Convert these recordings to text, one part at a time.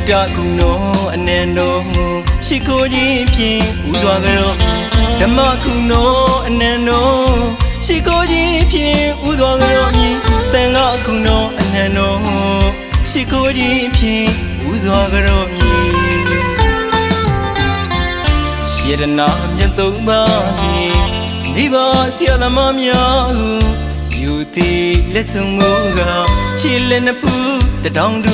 Bukta kuno anendo Shikoji pin udwagaro Dhamma kuno anendo Shikoji pin udwagaro Tanga kuno anendo Shikoji pin udwagaro Shirana myanto bani Niba siyadama myahu Yuti lesunguga Chile na pu dadangdu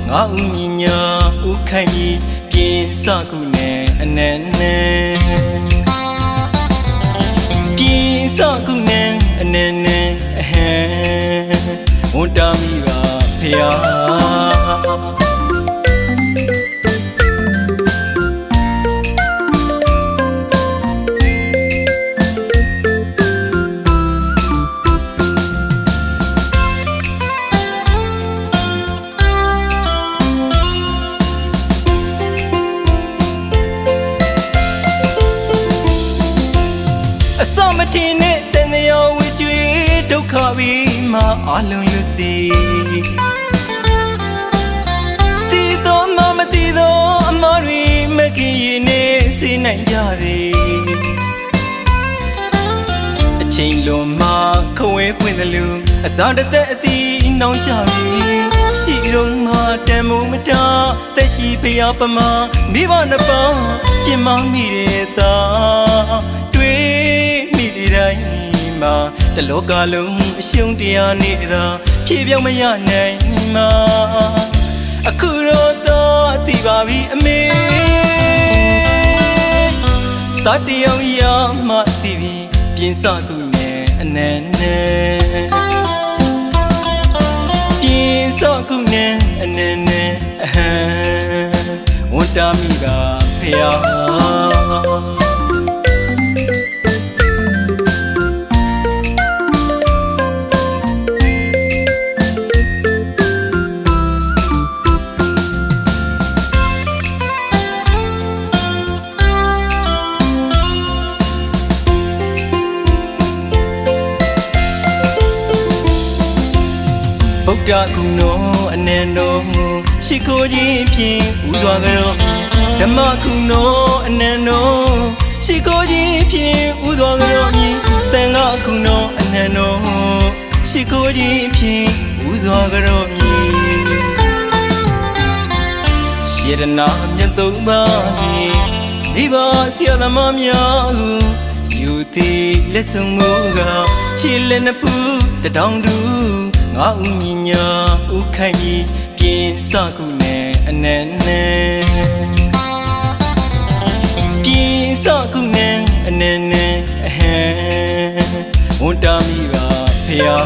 Nga unyinya ukhanyi Pin sakune anene Pin sakune anene Mundami ga phaya Asamatine tenyo witwe dukha vi ma alun lusi Ti to ma ti to amari maki ne si nai jare Achain lo ma khwe pwin dalu asa tat ati naung sha vi Shi long ma tamu mata tashi phaya pama mi ba na pa pin ma mi re ta Ma the lokalum shung dianida keep your mayana a kuroto tibavi me Tatio yama TV pinsa to me and then Pinsa kune and then Untamiga pia Bukta kuno anendo Shikoji pin udwagaro Dhamma kuno anendo Shikoji pin udwagaro Tanga kuno anendo Shikoji pin udwagaro Shirana myanto bani Niba siyadama myahu Yuti lesunguga Chile na pu dadangdu Nga unyinya ukhanyi Pin sakune anene Pin sakune anene Untami ga phaya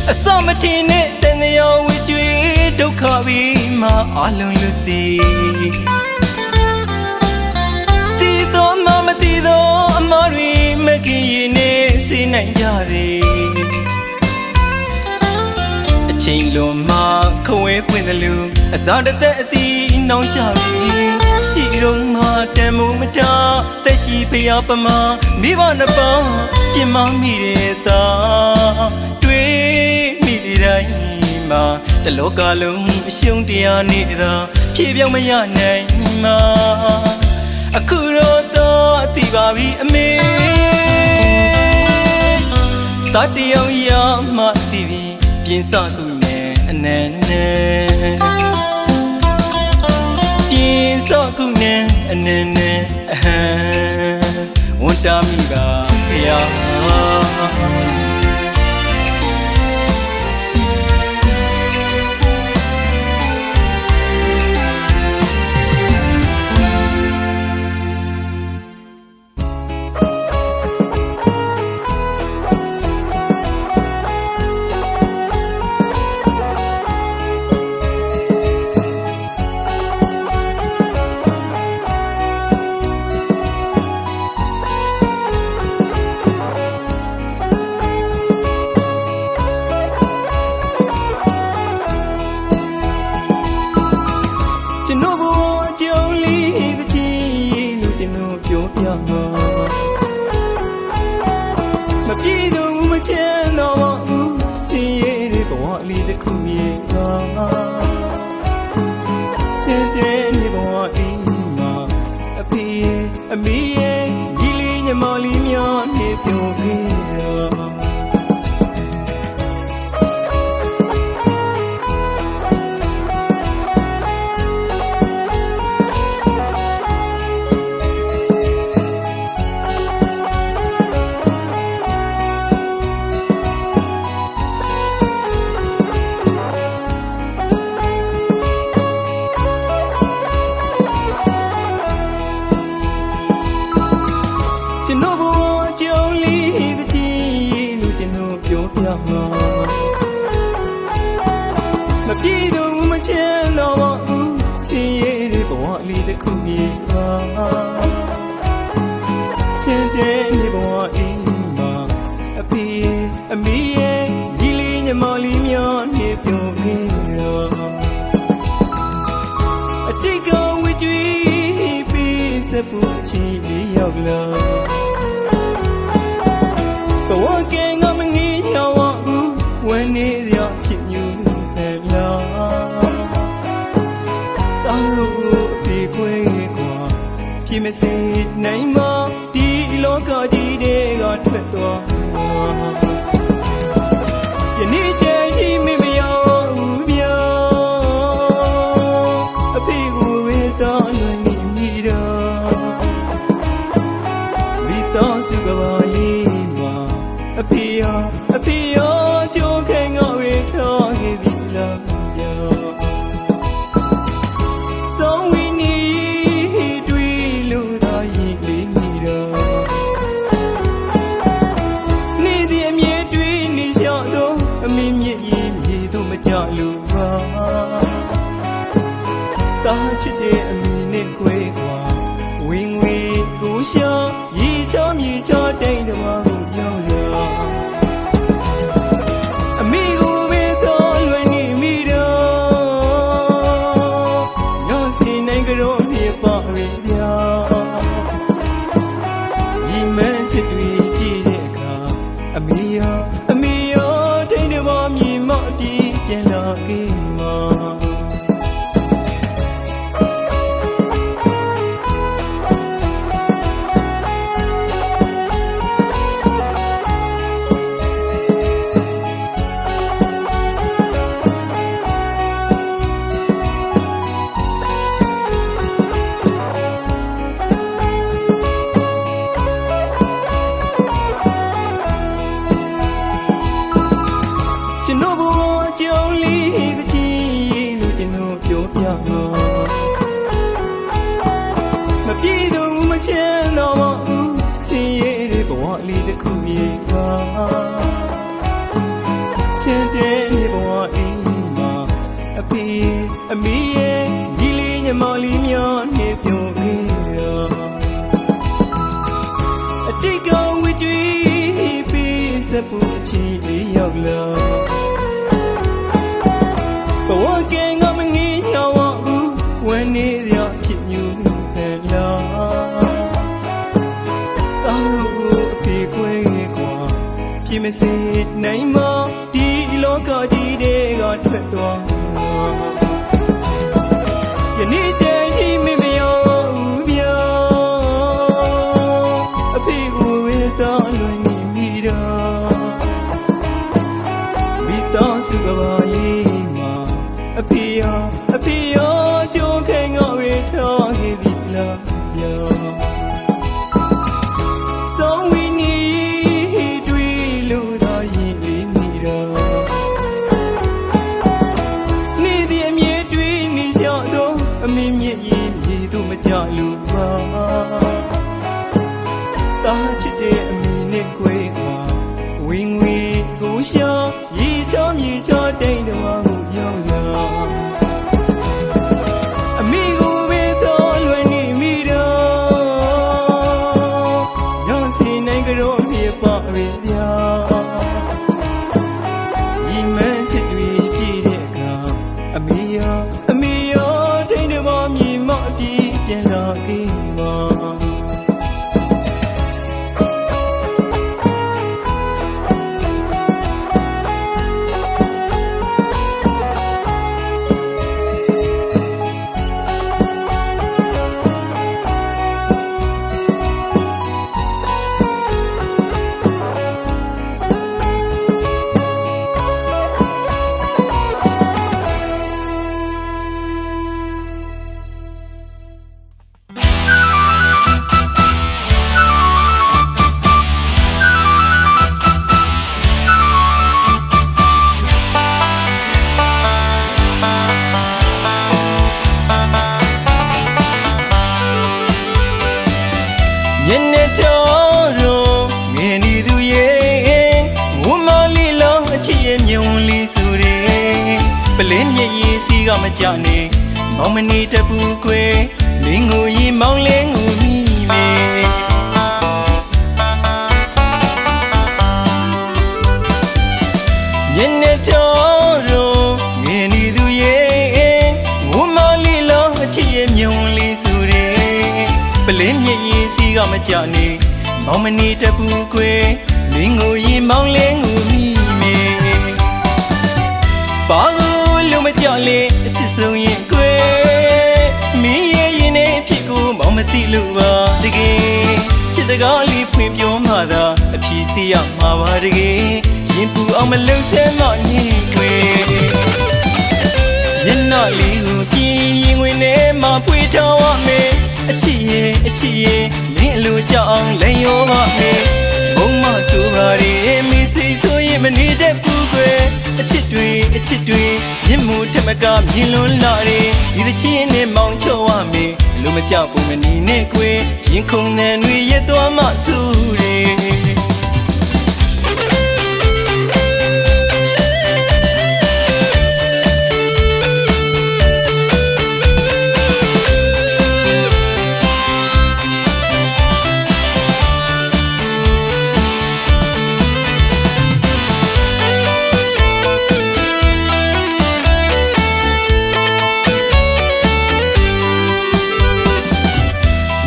Asamatine tenyo witwe dukha vi ma alun lusi Ti to ma ti to amari maki ne si nai jare Achain lo ma khwe pwin dalu asa tat ati naung sha vi Shi long ma tamu mata tashi phaya pama mi ba na pa pin ma mi re ta Ma the lokalum shung dianida keep your mayana a kuroto tibavi me Tatio yama TV pinsa to me and then Pinsa kune and then Untamiga ya အမေရဲ့ဒီလေးညီမလေးများနဲ့ပြောခဲ့တာမပြေတော့မချမ်းတော့ဘူးစင်ရည်တဲ့ဘဝလေးတစ်ခုမြေပါချမ်းတဲ့ဘဝလေးမှာအဖေအမေရဲ့ဒီလေးညီမလေးများနဲ့ပြောခဲ့တော့အတိတ်ကဝေးကြွေးပြီးစပူချီလေးရောက်လာဘဝကငါမငေးရောက်ဘူးဝန်နေရဖြစ်ညူတယ်လားတောင်းလို့ပြေခွဲကွာဖြစ်မစေနိုင်မဒီလောကကြီးတွေကထွက်သွားယနေ့တည်းရှိမမရောက်ဘူးဗျာအဖေကိုဝေတော်လွန်နေမိတော့မိတော်စုကပါလေးမှာအဖေရောကြိုးခဲငါဝေထားခဲ့ပြီလားဗျာဆုံးဝိနေတွေ့လို့သာရင်လေးမိတော့နေ့ဒီအမြဲတွေ့နေလျှော့တော့အမင်းမြစ်ရင်မြေတော့မကြလို့ပါတာချစ်တဲ့အမင်းနဲ့ခွဲခွာဝင်းဝေးကိုရှာရီချောမြေချတိတ်တော်ကိုရောက်လာအမေရောထိန်တော်မြင်မော့ဒီပြန်လာခဲ့မှာမပြေတော့မချမ်းတော့ဘူးစင်ရည်တဲ့ဘဝလေးတစ်ခုမြေပါချမ်းတဲ့ဘဝလေးမှာအဖေအမေရဲ့ဒီလေးညီမလေးများနဲ့ပြောခဲ့တော့အတိတ်ကဝေးကြွေးပြီးစပူချီလေးရောက်လာဘဝကငါမငေးရောက်ဘူးဝန်နေရဖြစ်ညူတယ်လားတောင်းလို့အဖေခွဲကွာဖြစ်မစေနိုင်မဒီလောကကြီးတွေကထွက်သွားယနေ့တည်းရှိမမရောက်ဘူးဗျာအဖေကိုဝေတော်လွန်နေမိတော့မိတော်စုကပါရေးမှာအဖေရောကြိုးခဲငါဝေထားခဲ့ပြီလားဗျာဆုံးဝိနေတွေ့လို့သာရင်လေးမိတော့နေ့ဒီအမြဲတွေ့နေလျှော့တော့အမင်းမြစ်ရင်မြေတော့မကြလို့ပါတာချစ်တဲ့အမင်းနဲ့ခွဲခွာဝင်းဝေးကိုရှာရီချောမြေချတိတ်တော်ကိုရောက်လာပါရီပြာဤမန်းချစ်တွေပြည့်တဲ့အခါအမေရောထိန်တော်မြင်မော့ဒီပြန်လာခဲ့မှာ လင်းမြည်ရည်တီးကမကြနေမောင်မနေတပူကွယ်မင်းငူရင်မောင်လဲငူမိမေညနေတော်ရောငယ်နေသူရဲ့ဝမလေးလောအချစ်ရဲ့မြုံလေးစုတယ်ပလင်းမြည်ရည်တီးကမကြနေမောင်မနေတပူကွယ်မင်းငူရင်မောင်လဲငူမိမေဘာလို့လုံးမကြလေအချစ်ဆုံးရင်ကွယ်မင်းရဲ့ရင်နဲ့ဖြစ်ကိုမောင်မသိလို့ပါတကယ်ချစ်တကားလေးဖွင့်ပြောမှသာအဖြစ်သိရမှာပါတကယ်ရင်ပူအောင်မလုံဆဲမညင်ကွယ်ညနာလေးကိုပြင်းရင်ဝင်ထဲမှာဖွေထားရမယ်အချစ်ရဲ့မင်းအလိုကြောင့်လည်းရောပါမယ်ဘုံမဆိုပါရဲ့မစိဆိုရင်မနေတတ်ဘူးကွယ်အချစ်တွေမြင့်မှုထမကမြင်လွန်းလာတယ်ဒီသချင်းနဲ့မောင်ချော်ရမယ်လူမကြောက်ဘူးမနေနဲ့ကွယ်ရင်ခုန်တဲ့တွေရဲ့သွားမှဆူတယ်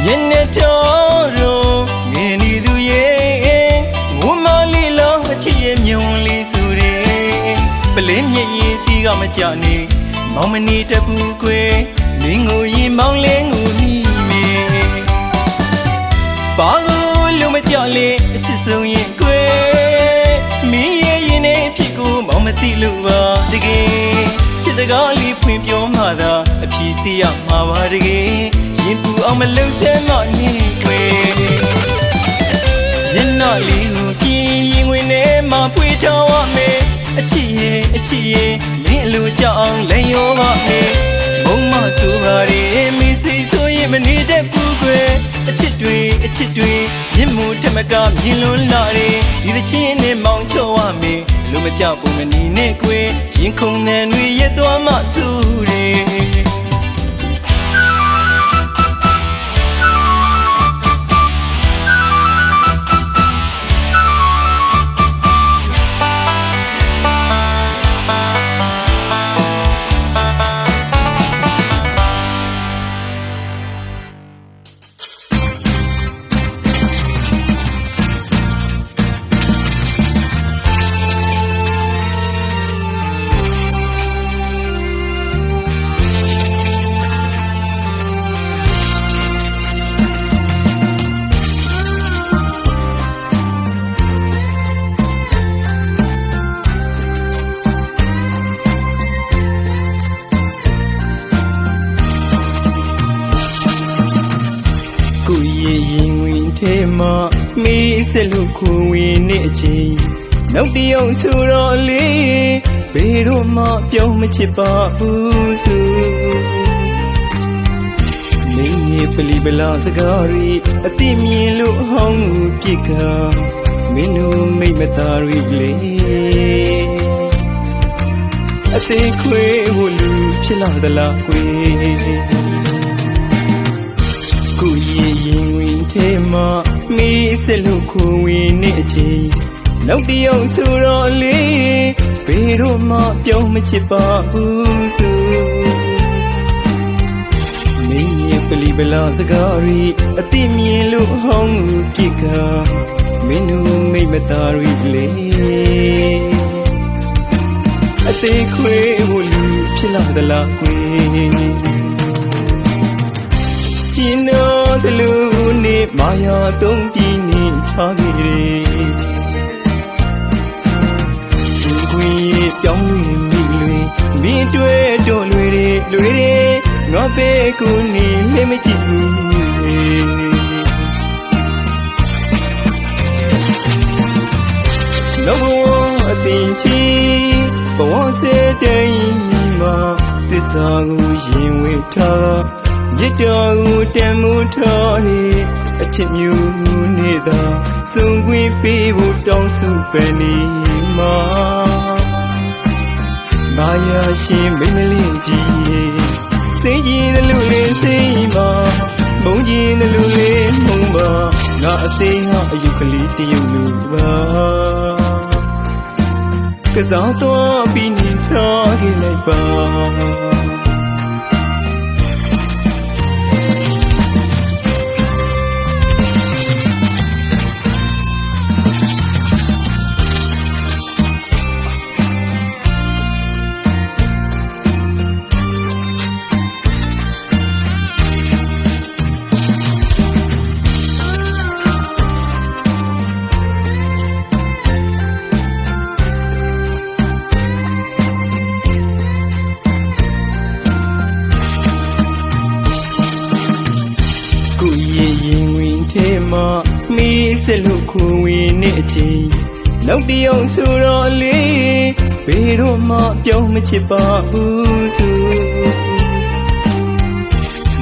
ညနေတော်ရောငယ်နေသူရဲ့ဝမလေးလောအချစ်ရဲ့မြုံလေးစုတယ်ပလင်းမြည်ရည်တီးကမကြနေမောင်မနေတပူကွယ်မင်းငူရင်မောင်လဲငူမိမေဘာလို့လုံးမကြလေအချစ်ဆုံးရင်ကွယ်မင်းရဲ့ရင်နဲ့ဖြစ်ကိုမောင်မသိလို့ပါတကယ်ချစ်တကားလေးဖွင့်ပြောမှသာအဖြစ်သိရမှာပါတကယ်ရင်ပူအောင်မလုံဆဲမနေကွယ်ညနာလေးကိုပြင်းရင်ဝင်ထဲမှာဖွေထားရမယ်အချစ်ရဲ့မင်းအလိုကြောင့်လည်းရောပါမယ်ဘုံမဆိုပါရဲ့မစိဆိုရင်မနေတတ်ဘူးကွယ်အချစ်တွေမြင့်မှုထမကမြင်လွန်းလာတယ်ဒီသချင်းနဲ့မောင်ချော်ရမယ်လူမကြောက်ဘူးမနေနဲ့ကွယ်ရင်ခုန်တဲ့တွေရဲ့သွားမှဆူတယ်ကိုရဲ့ရင်ဝင်ထဲမှာမေးစလို့ခွင်ဝင်နေအချိန်နောက်တယောက်ဆိုတော့လေဘယ်တော့မှပြောင်းမချစ်ပါဘူးဆိုမင်းရဲ့ပလီပလာစကားရီအတိမြင်လို့ဟောင်းမှုပြစ်ကမင်းတို့မိတ်မသားရီလေအသေးခွေဖို့လူဖြစ်လာသလားကွယ်ကိုရဲ့ရင်ဝင်ထဲမှာမေးစလို့ခွင်ဝင်နေအချိန်နောက်တယောက်ဆိုတော့လေဘယ်တော့မှပြောင်းမချစ်ပါဘူးဆိုမင်းရဲ့ပလီပလာစကားရီအတိမြင်လို့ဟောင်းမှုပြစ်ကမင်းတို့မိတ်မသားရီလေအသေးခွေဖို့လူဖြစ်လာသလားကွယ်ရှင်တော်တလူနဲ့မာယာသုံးပြီးနေထားခဲ့တယ်ရှင်ခွေပြောင်းဝင်မိလွင်မင်းတွေ့တော့လွယ်တယ်ငါပဲကိုနေလည်းမကြည့်ဘူးလောဘအတင်ချီဘဝစေတိုင်းမှာသစ္စာကိုရင်ဝေထားမြတ်တော်ကိုတန်မိုးထားတဲ့အချစ်မျိုးနဲ့သာစုံခွင့်ပေးဖို့တောင်းစုပန်နေမှာ မာယာရှင်မိမလေးကြီးစိတ်ကြီးသလိုလေးစိတ်မှာမုန်းကြီးသလိုလေးမုန်းပါငါအသေးဟာအယုတ်ကလေးတရုပ်လူပါကစားတော့ပြီးနေထားခဲ့လိုက်ပါမီးစလို့ခွင်ဝင်နေအချိန်နောက်တယောက်ဆိုတော့လေဘယ်တော့မှပြောင်းမချစ်ပါဘူးဆို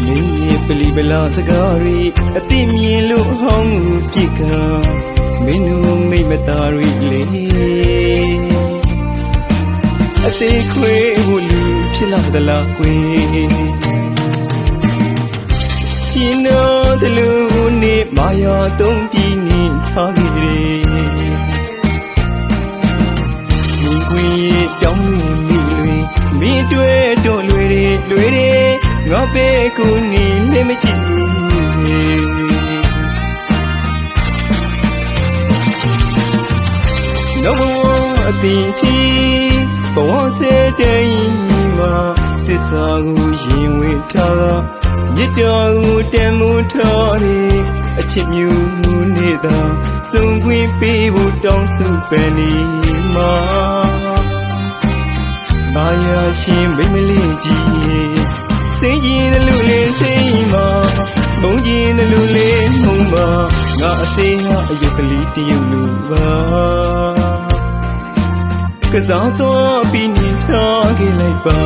မင်းရဲ့ပလီပလာစကားရီအသိမြင်လို့ဟောင်းမှုပြစ်ကမင်းတို့မိမသားရီလေအသေးခွေဟိုလူဖြစ်လာသလားကွယ်ချီနိုတလူနေမာယာတုံးပြီးနေထားခဲ့တယ်မိခွေတောင်းနေလွေမိတွေ့တော့လွေတွေငါပဲကိုနေလည်းမချစ်ဘူးနောဘဝအတင်ချီဘဝစေတဲ့မှာသစ္စာကိုရင်ဝေထားမြစ်တော်ကိုတန်မိုးထားတယ်အချစ်မျိုးနေတာစုံခွင့်ပေးဖို့တောင်းဆိုပန်နေမှာမာယာရှင်မိမလေးကြီးစိတ်ကြီးသလိုလေးစိတ်မှာမုန်းကြီးသလိုလေးမုန်းပါငါအသေးဟာအယုတ်ကလေးတရုပ်လူပါကစားတော့ပြီးနေထားခဲ့လိုက်ပါ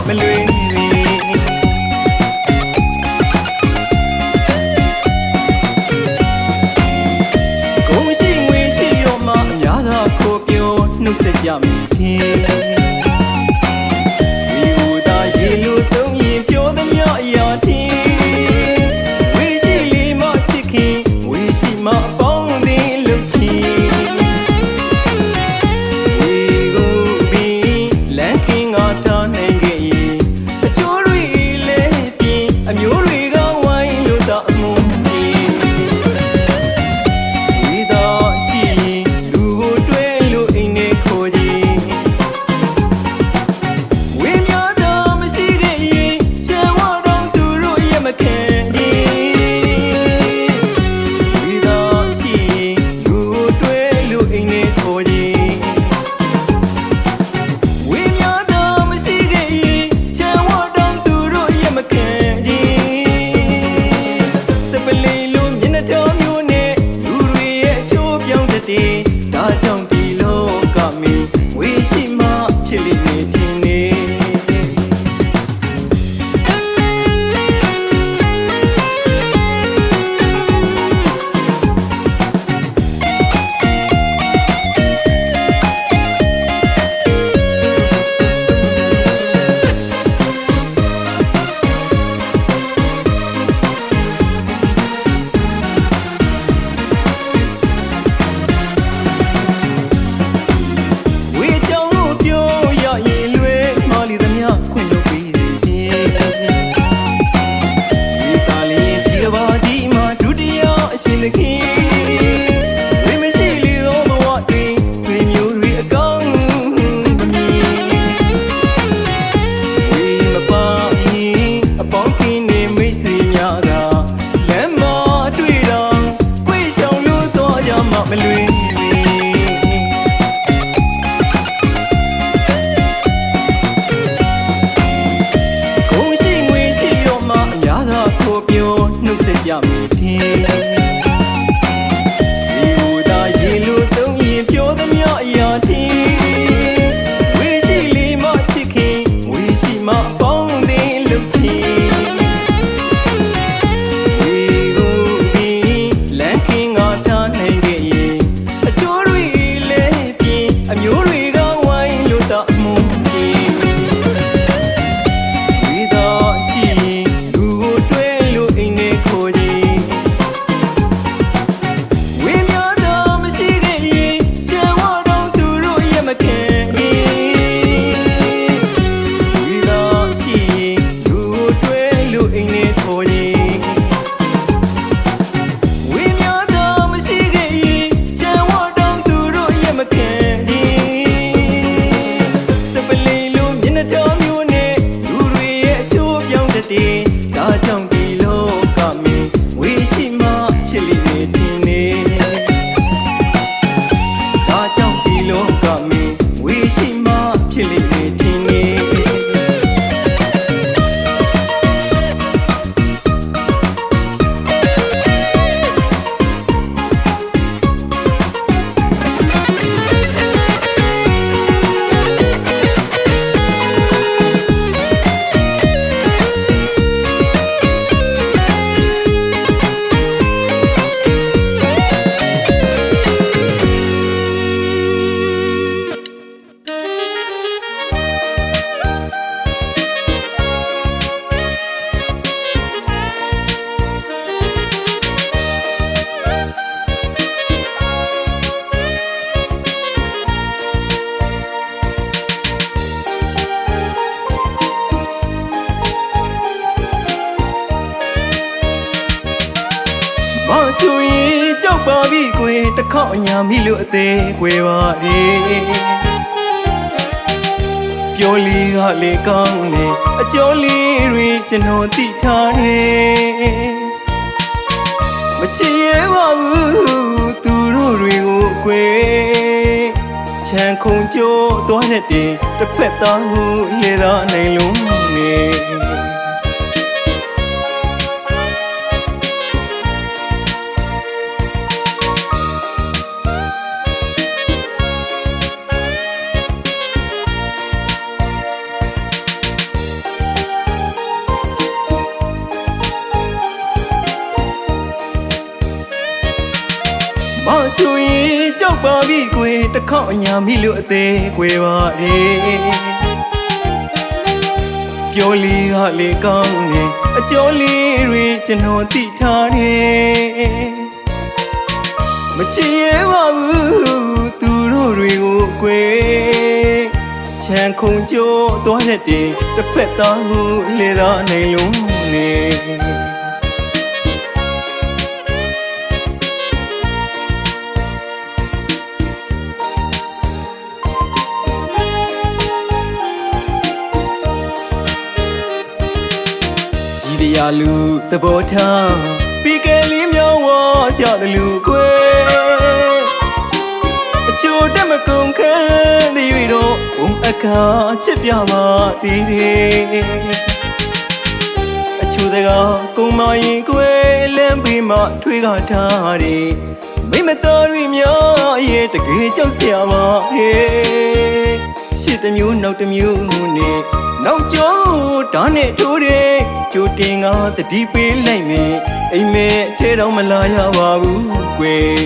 မလွင်ကိုရှိငွေရှိရောမှအများသာခိုးပြောနှုတ်ဆက်ကြမိတယ်ဝီဟူသာရေလိုသုံးရင်ပြောသမျှအရာတင်ဝေရှိလီမချစ်ခင်ဝေရှိမအပေါင်းအသင်းလုပ်ချင်ဝေကိုပြီးလမ်းခင်ငါထားနိုင်ခဲ့အမျိုးတွေကဝိုင်းလို့တာအမုန်းကြီးဝီသာရှိရင်လူကိုတွဲလို့အိမ်နဲ့ခေါ်ကြည့်ဝေများတာမရှိခဲ့ရင်ချမ်းဝတော့သူတို့ရမခံကြည့်ဝီသာရှိရင်လူကိုတွဲလို့အိမ်နဲ့ခေါ်ကြည့်ဝေများတာမရှိခဲ့ရင်ချမ်းဝတော့သူတို့ရမခံဒါကြောင့်ဒီလောကမီဝေရှိမှဖြစ်လိမ့်မယ်ထင်နေ နေတယ်ဒီဟူသာရေလိုသုံးရင်ပြောသမျှအရာတင်ဝေရှိလေးမချစ်ခင်ဝေရှိမပေါင်းသင်းလုပ်ချင်အမျိုးတွေကဝိုင်းလို့တာမှုပြင်ဝေသာရှိရင်လူကိုတွဲလို့အိမ်နဲ့ခေါ်ခြင်းဝေများသာမရှိခဲ့ရင်ချမ်းဝတော့သူတို့ရမခံဝေသာရှိရင်လူကိုတွဲလို့အိမ်နဲ့ခေါ်ခြင်းဝေများသာမရှိခဲ့ရင်ချမ်းဝတော့သူတို့ရမခံဒါကြောင့်ဒီလောကမင်းဝေရှိမှဖြစ်လိမ့်မယ်ထင်နေဒါကြောင့်ဒီလောကမင်းဝေရှိမှဖြစ်လိမ့်မယ်ထင်နေမဆိုရင်ကြောက်ပါပြီကွယ်တစ်ခေါက်အညာမိလို့အသေးကွယ်ပါလေပြောလေးကလေကောင်းနေအကျော်လေးတွေကျွန်တော်သိထားတယ်မချင်ရပါဘူးသူတို့တွေကိုကွယ်ချမ်းခုံကြိုးသွားတဲ့တင်တစ်ဖက်သားကိုလေသာနိုင်လုံးနေမဆိုရင်ကြောက်ပါပြီကွယ်တစ်ခေါက်အညာမိလို့အသေးကွယ်ပါလေပြောလေးကလေကောင်းနေအကျော်လေးတွေကျွန်တော်သိထားတယ်မချင်ရပါဘူးသူတို့တွေကိုကွယ်ချမ်းခုံကြိုးသွားတဲ့တင်တစ်ဖက်သားကိုလေသာနိုင်လုံးနေတရားလူသဘောထားပြီးကလေးမြောင်းဝါကြတယ်လူကွယ်အချို့တက်မကုန်ခန်းသေးရတော့ဘုံအခါချစ်ပြပါသေးတယ်အချို့တကကုံမရင်ကွယ်လမ်းပေးမှထွေးကထားတယ်မိမတော်ရီများရဲ့တကယ်ကြောက်စရာပါဟဲ့ရှစ်တစ်မျိုးနောက်တစ်မျိုးနဲ့နောက်ကျော်ဓာတ်နဲ့ထိုးတယ်ကြိုတင်ကတတိပေးလိုက်မယ်အိမ်မဲထဲတော့မလာရပါဘူးကွယ်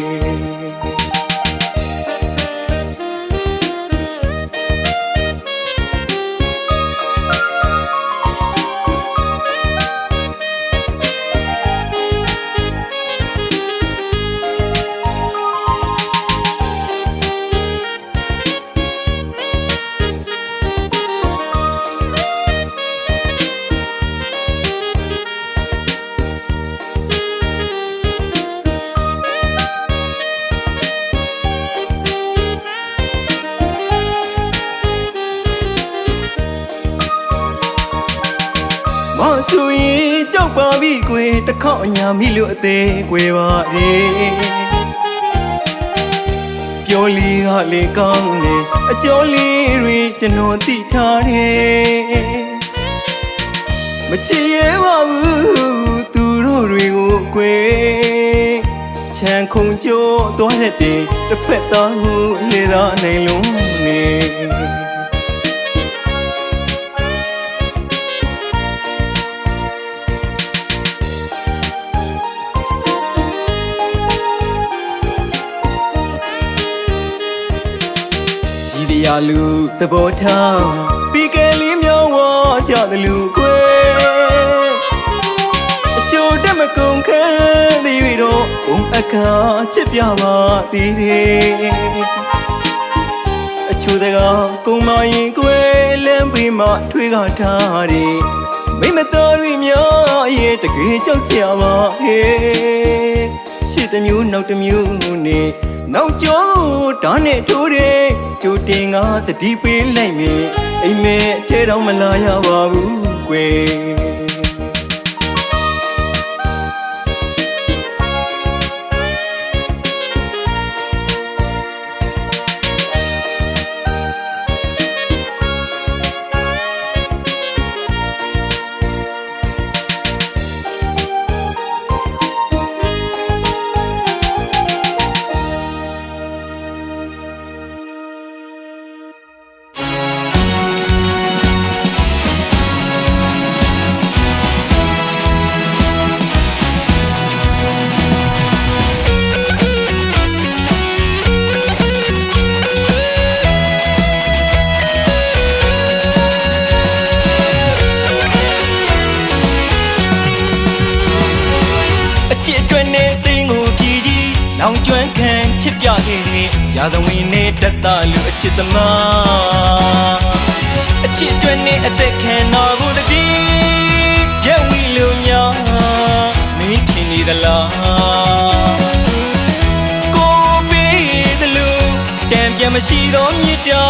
မဆိုရင်ကြောက်ပါပြီကွယ်တစ်ခေါက်အညာမိလို့အသေးကွယ်ပါလေပြောလေးကလေကောင်းနေအကျော်လေးတွေကျွန်တော်သိထားတယ်မချင်ရပါဘူးသူတို့တွေကို ကွယ်ချမ်းခုံကြိုးသွားတဲ့တင်တစ်ဖက်သားဟုလေသာနိုင်လုံးနေရလူသဘောထားပြီးကလေးမြောင်းဝကြတယ်လူကွယ်အချို့တက်မကုန်ခဲသေးပြီတော့ဘုံအခါချစ်ပြပါသေးတယ်အချို့တကကုံမရင်ကွယ်လမ်းပေးမှထွေးကထားတယ်မိမတော်ရီများရဲ့တကယ်ကြောက်စရာပါဟဲ့ရှစ်တစ်မျိုးနောက်တစ်မျိုးနဲ့နောက်ကျော်ဓာတ်နဲ့ထိုးတယ်ကြိုတင်ငါတတိပေးလိုက်မေအိမ်မဲအထဲတော့မလာရပါဘူးကွယ်နောင်ကျွမ်းခံချစ်ပြခဲ့တဲ့ရာဇဝင်နဲ့တက်တာလူအချစ်သမားအချစ်တွင်နဲ့အသက်ခံတော်ကိုတည်းရဲ့ဝီလိုများမင်းထင်နေသလားကိုပေးတယ်လို့တံပြန်မရှိသောမြစ်တာ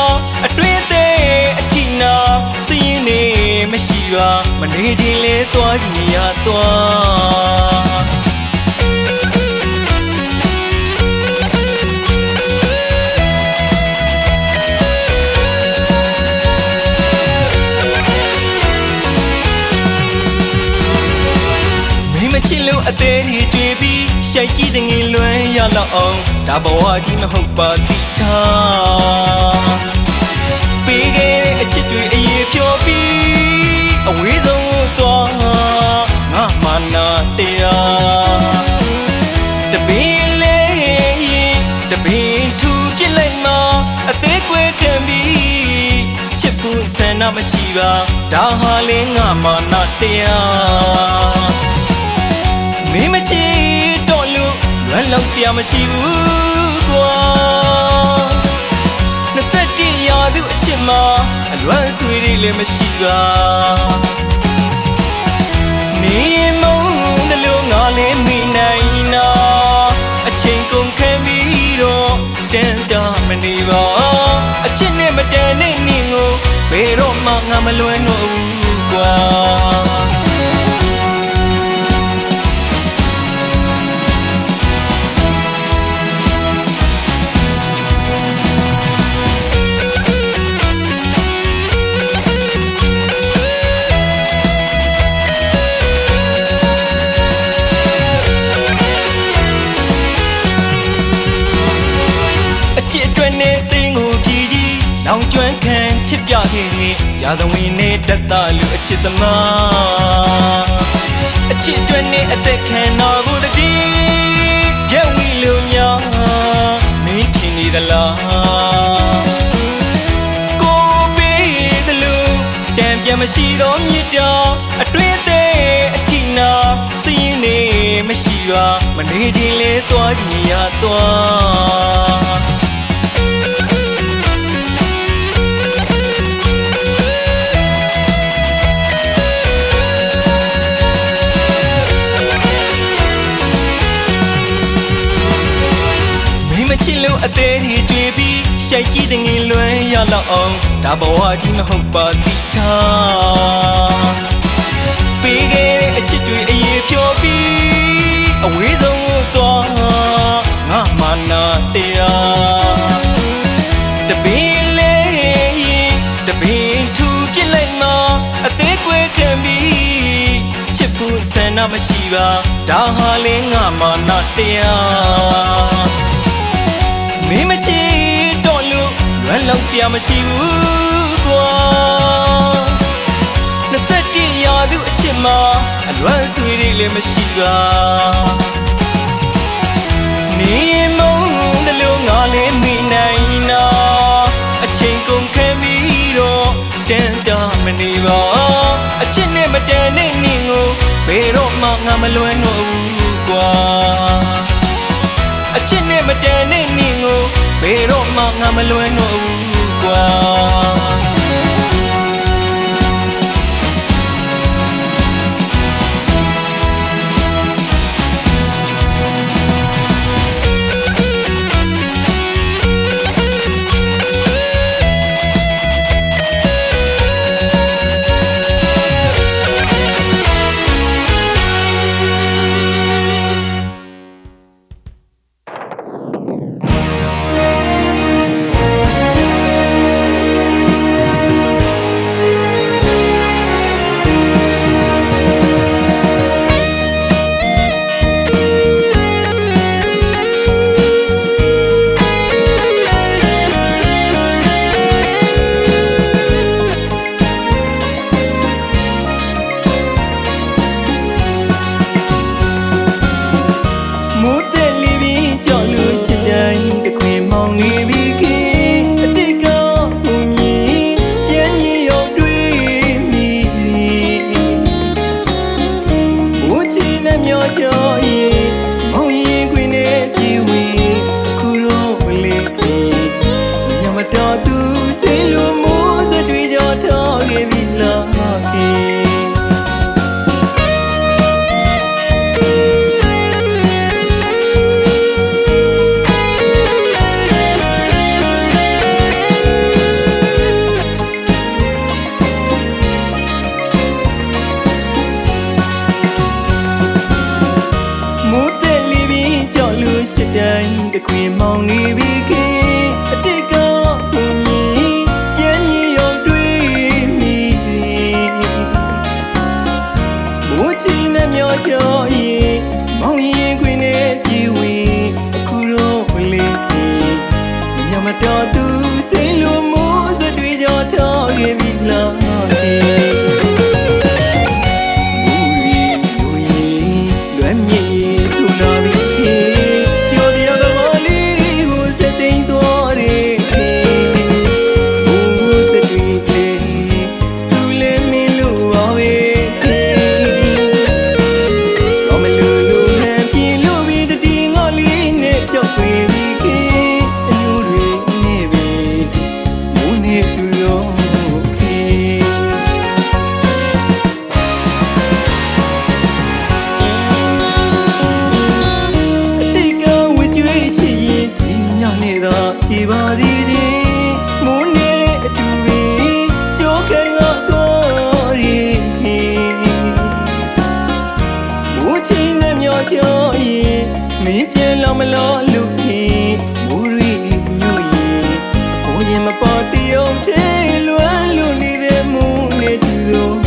အတွင်းတဲ့အထိနာစီးနေမရှိပါမနေခြင်းလဲသွားကြည့်ရသွားချစ်လို့အသေးကြီးတွေ့ပြီးရှိုက်ကြည့်တဲ့ငင်လွမ်းရလောက်အောင်ဒါဘဝကြီးမဟုတ်ပါတိထားပေးခဲ့တဲ့အချစ်တွေအရေးဖြောပြီးအဝေးဆုံးကိုသွားငါမာနာတရားတပင်လေးတပင်ထူပြစ်လိုက်မှာအသေးကွဲခံပြီးချစ်ဖို့ဆန္ဒမရှိပါဒါဟာလေငါမာနာတရားမင်းမချစ်တော့လို့လွမ်းလောက်စရာမရှိဘူးကွာ21ရာသူအချစ်မှာအလွမ်းဆွေတွေလည်းမရှိပါနေမုန်းတယ်လို့ငါလည်းမိနိုင်နာအချိန်ကုန်ခံပြီးတော့တန်တာမနေပါအချစ်နဲ့မတန်တဲ့နင်းကိုဘယ်တော့မှငါမလွမ်းတော့ဘူးကွာနောင်ကျွမ်းခံချစ်ပြခဲ့တဲ့ရာဇဝင်နဲ့တက်တာလူအချစ်သမားအချစ်တွင်နဲ့အသက်ခံတော်ကိုတည်းရဲ့ဝီလိုများမင်းထင်နေသလားကိုပေးတယ်လို့တံပြန်မရှိသောမြစ်တာအတွင်းတဲ့အထိနာစီးနေမရှိပါမနေခြင်းလဲသွားကြည့်ရသွားချစ်လို့အသေးကြီးတွေ့ပြီးရှိုက်ကြည့်တဲ့ငင်လွမ်းရလောက်အောင်ဒါဘဝကြီးမဟုတ်ပါတိထားပေးခဲ့တဲ့အချစ်တွေအရေးဖြောပြီးအဝေးဆုံးကိုသွားငါမာနာတရားတပင်လေးတပင်ထူပြစ်လိုက်မှာအသေးကွဲခံပြီးချစ်ဖို့ဆန္ဒ မရှိပါဒါဟာလေငါမာနတရားမင်းမချီတော့လို့လွမ်းလောက်စရာမရှိဘူးကွာ21ရာသူအချစ်မှာအလွမ်းဆွေတွေလည်းမရှိပါနေမုန်းတယ်လို့ငါလည်းမိနိုင်နာအချိန်ကုန်ခဲ့ပြီးတော့တန်တာမနေပါအချစ်နဲ့မတန်တဲ့နင်းကိုဘယ်တော့မှငါမလွမ်းတော့ဘူးကွာအချစ်နဲ့မတန်တဲ့နင်းကိုဘယ်တော့မှငါမလွမ်းတော့ဘူးကွာတခွေမောင်နေပြီခေအတိတ်ကဘုံကြီးပြန်ကြီးရောက်တွေ့မိသည်မိုးချီနဲ့မျောကြောရင်မောင်ရင်ခွေနဲ့ပြေးဝင်အခုတော့မလေးခင်ညမတော်သူစိတ်လိုမိုးစတွေကြောထောက်ခဲ့ပြီလားကြည်ပါသည်ဒီမိုးနဲ့အတူပင်ကြိုးခဲငါတော်ရင်မိုးချင်းနဲ့မျောကြောရင်မင်းပြန်လာမလို့လူခင်မိုးရီညွှန်ရင်ဘိုးရင်မပေါ်တရုံသေးလွမ်းလို့နေတဲ့မိုးနဲ့တူတော့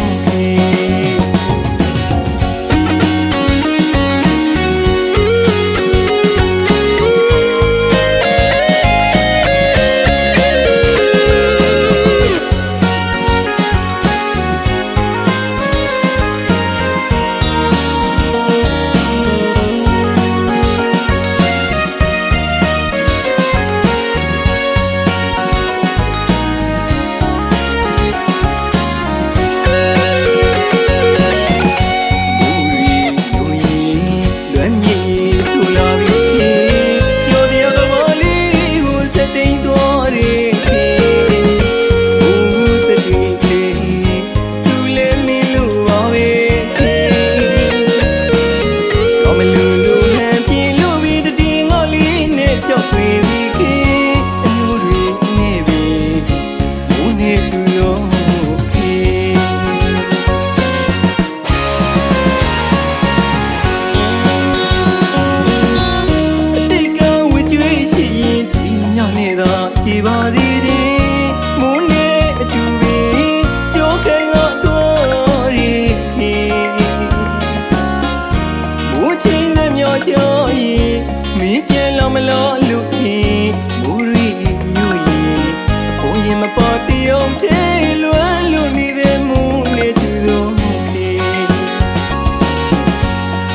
ရင်မင်းပြန်လောမလို့လူရင်မူရီညူရင်အဖို့ရင်မပေါ်တရုံသေးလွမ်းလို့နေတဲ့မူနဲ့တူသောခေ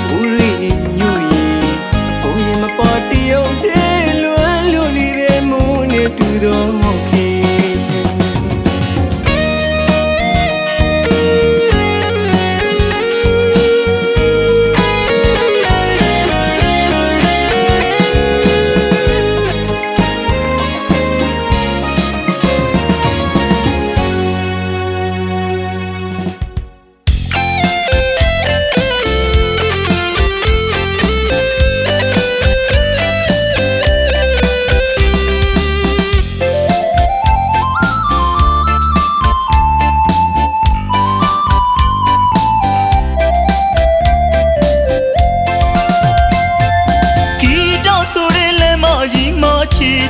မူရီညူရင်အဖို့ရင်မပေါ်တရုံသေးလွမ်းလို့နေတဲ့မူနဲ့တူသောခေ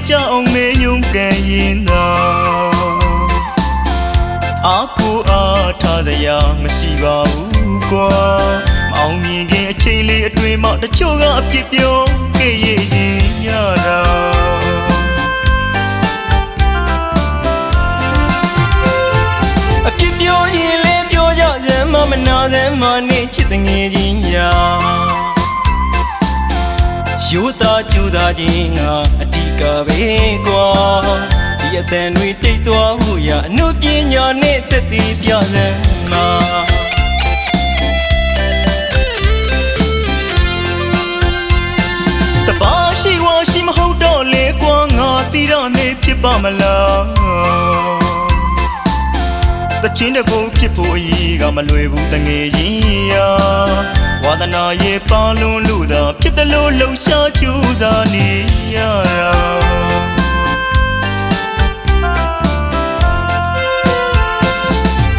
ကြောင့်မေယုံကန်ရင်သာအကူအားထားစရာမရှိပါဘူးကွာမအောင်မြင်ခင်အချိန်လေးအတွင်းမှတချို့ကအပြစ်ပြောခဲ့ရရင်ညတာအပြစ်ပြောရင်လည်းပြောကြစမ်းမမနာစမ်းမနဲ့ချစ်တဲ့ငယ်ချင်းညာယူသားကျူသားချင်းကအဓိကပဲကွာဒီအတန်တွေတိတ်သွားမှုရအနုပညာနဲ့သက်သေပြစမ်းမှာတပါရှိဝါရှိမဟုတ်တော့လေကွာငါတီးတော့နေဖြစ်ပါမလားတချင်းတကူဖြစ်ဖို့အရေးကမလွယ်ဘူးတငယ်ချင်းရာဝါဒနာရဲ့ပါလွန်လို့သာဖြစ်တယ်လို့လှုပ်ရှားကြိုးစားနေရတာ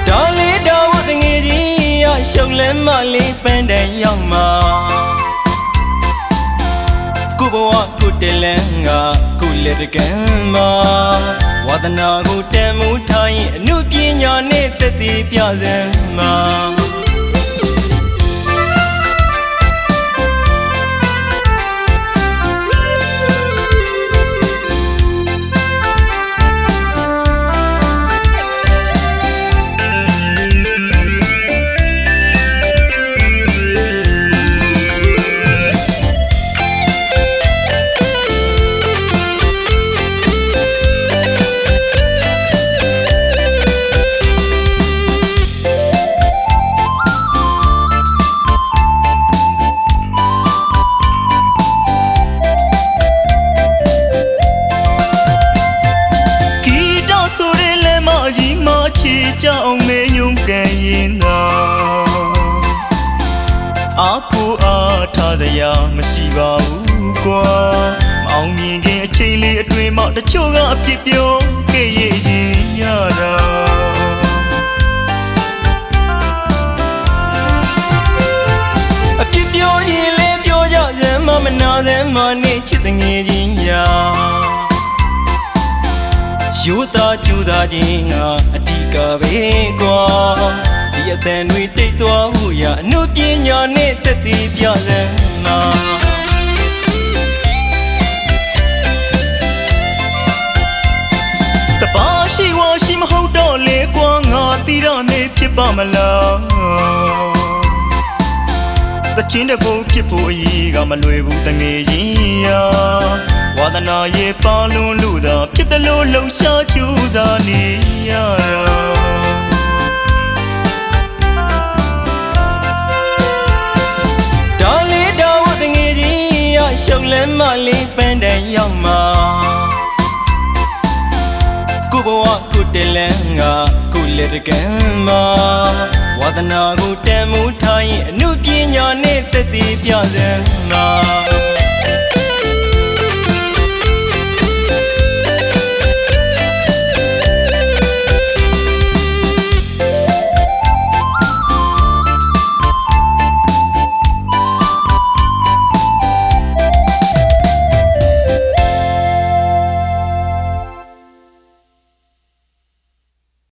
ဒါလေးတော့တငယ်ချင်းရရှုပ်လဲမလေးပန်းတဲ့ရောက်မှာကိုဘဝကိုတလန်းကကိုလက်တကမ်းမှာဝါဒနာကိုတန်မှုထားရင်အနုပညာနဲ့သက်သေပြစမ်းမှာကြောင့်မေယုံကန်ရင်သာအကူအားထားစရာမရှိပါဘူးကွာမအောင်မြင်ခင်အချိန်လေးအတွင်းမှတချို့ကအပြစ်ပြောခဲ့ရရင်ညတာအပြစ်ပြောရင်လည်းပြောကြစမ်းမမနာစမ်းမနဲ့ချစ်တဲ့ငယ်ချင်းညာယူသားကျူသားချင်းကအဓိကပဲကွာဒီအတန်တွေတိတ်သွားမှုရအနုပညာနဲ့သက်သေပြစမ်းမှာတပါရှိဝါရှိမဟုတ်တော့လေကွာငါတီးတော့နေဖြစ်ပါမလားတချင်းတကူဖြစ်ဖို့အရေးကမလွယ်ဘူးတငယ်ချင်းရာဝါဒနာရဲ့ပါလွန်လို့သာဖြစ်တယ်လို့လှုပ်ရှားကြိုးစားနေရတာဒါလေးတော့တငယ်ချင်းရရှုပ်လဲမလေးပန်းတဲ့ရောက်မှာကိုဘဝကိုတလန်းကကိုလက်တကမ်းမှာဝါဒနာကိုတန်မှုထားရင်အနုပညာနဲ့သက်သေပြစမ်းမှာ